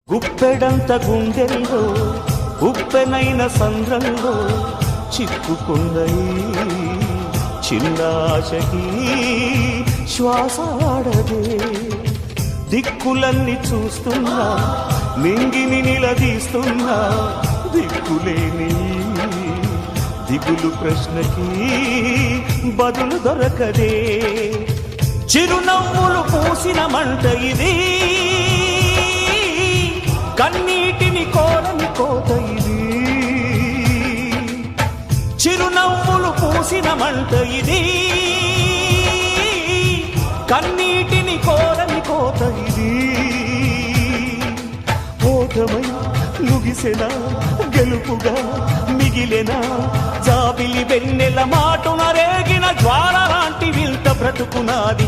గుప్పెడంత గుండెల్లో ఉప్పెనైన సంద్రంలో చిక్కుకున్నయి చిన్నాశకి శ్వాసాడదే దిక్కులన్నీ చూస్తున్నా నింగిని నిలదీస్తున్నా దిక్కులేని దిగులు ప్రశ్నకి బదులు దొరకదే చిరునవ్వులు పూసిన మంట ఇది కన్నీటిని కోరని కోత ఇది చిరునవ్వులు పూసిన మంట ఇది కన్నీటిని కోరని కోత ఇది ఓటమై ముగిసెన గెలుపుగా మిగిలెన జాబిలి వెన్నెల మాటున రేగిన జ్వాల లాంటి వింత బ్రతుకునాది